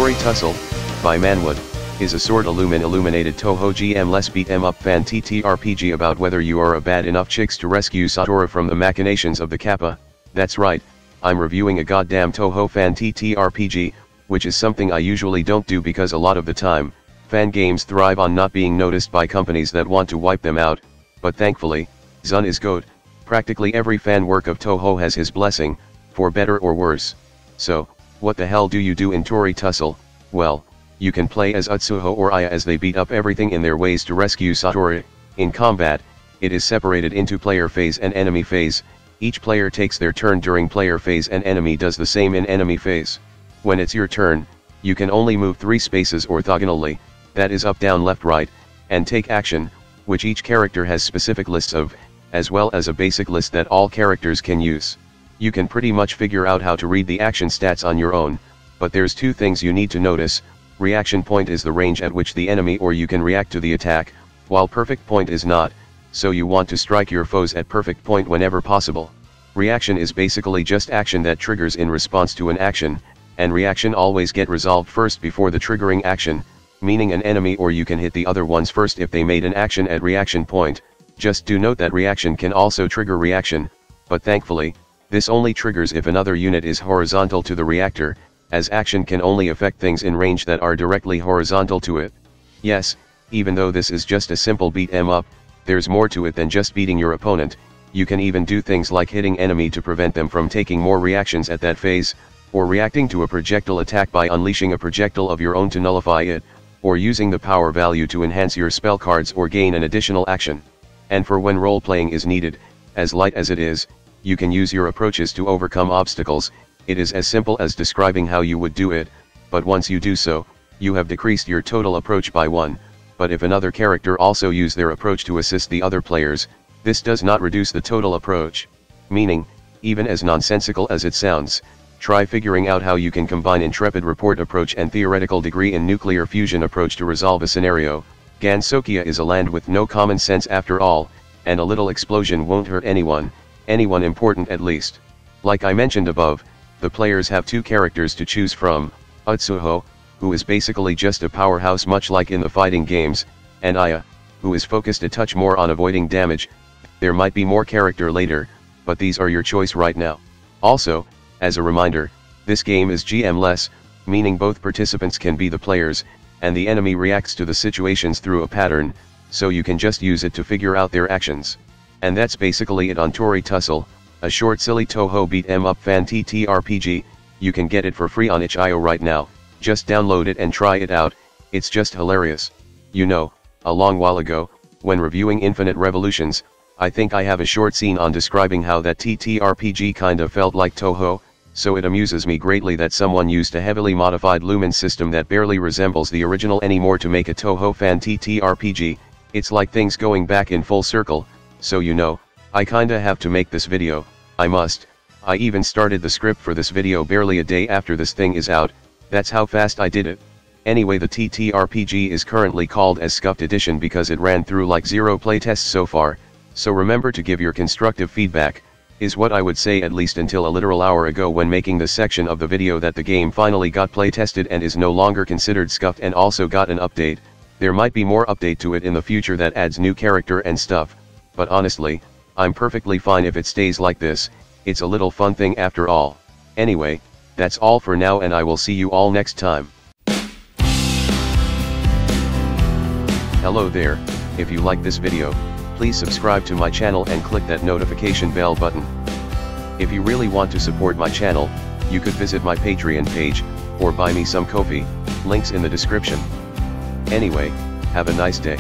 Tori Tussle, by Manwood, is a sword illuminated Touhou GMless Beat'Em Up fan TTRPG about whether you are a bad enough chicks to rescue SATORI from the machinations of the Kappa. That's right, I'm reviewing a goddamn Touhou fan TTRPG, which is something I usually don't do because a lot of the time, fan games thrive on not being noticed by companies that want to wipe them out, but thankfully, Zun is GOAT. Practically every fan work of Touhou has his blessing, for better or worse. So, what the hell do you do in Tori Tussle? Well, you can play as Utsuho or Aya as they beat up everything in their ways to rescue SATORI. In combat, it is separated into player phase and enemy phase. Each player takes their turn during player phase and enemy does the same in enemy phase. When it's your turn, you can only move 3 spaces orthogonally, that is up down left right, and take action, which each character has specific lists of, as well as a basic list that all characters can use. You can pretty much figure out how to read the action stats on your own, but there's 2 things you need to notice. Reaction point is the range at which the enemy or you can react to the attack, while perfect point is not, so you want to strike your foes at perfect point whenever possible. Reaction is basically just action that triggers in response to an action, and reaction always get resolved first before the triggering action, meaning an enemy or you can hit the other ones first if they made an action at reaction point. Just do note that reaction can also trigger reaction, but thankfully, this only triggers if another unit is horizontal to the reactor, as action can only affect things in range that are directly horizontal to it. Yes, even though this is just a simple beat 'em up, there's more to it than just beating your opponent. You can even do things like hitting enemy to prevent them from taking more reactions at that phase, or reacting to a projectile attack by unleashing a projectile of your own to nullify it, or using the power value to enhance your spell cards or gain an additional action. And for when role-playing is needed, as light as it is, you can use your approaches to overcome obstacles. It is as simple as describing how you would do it, but once you do so, you have decreased your total approach by 1, but if another character also use their approach to assist the other players, this does not reduce the total approach. Meaning, even as nonsensical as it sounds, try figuring out how you can combine intrepid report approach and theoretical degree in nuclear fusion approach to resolve a scenario. Gansokia is a land with no common sense after all, and a little explosion won't hurt anyone important at least. Like I mentioned above, the players have 2 characters to choose from, Utsuho, who is basically just a powerhouse much like in the fighting games, and Aya, who is focused a touch more on avoiding damage. There might be more character later, but these are your choice right now. Also, as a reminder, this game is GMless, meaning both participants can be the players, and the enemy reacts to the situations through a pattern, so you can just use it to figure out their actions. And that's basically it on Tori Tussle, a short silly Touhou beat 'em up fan TTRPG. You can get it for free on itch.io right now. Just download it and try it out, it's just hilarious. You know, a long while ago, when reviewing Infinite Revolutions, I think I have a short scene on describing how that TTRPG kinda felt like Touhou, so it amuses me greatly that someone used a heavily modified Lumen system that barely resembles the original anymore to make a Touhou fan TTRPG. It's like things going back in full circle, so you know, I kinda have to make this video, I must. I even started the script for this video barely a day after this thing is out, that's how fast I did it. Anyway, the TTRPG is currently called as Scuffed Edition because it ran through like 0 playtests so far, so remember to give your constructive feedback, is what I would say at least until a literal hour ago when making this section of the video that the game finally got playtested and is no longer considered scuffed and also got an update. There might be more update to it in the future that adds new character and stuff, but honestly, I'm perfectly fine if it stays like this. It's a little fun thing after all. Anyway, that's all for now and I will see you all next time. Hello there, if you like this video, please subscribe to my channel and click that notification bell button. If you really want to support my channel, you could visit my Patreon page, or buy me some coffee, links in the description. Anyway, have a nice day.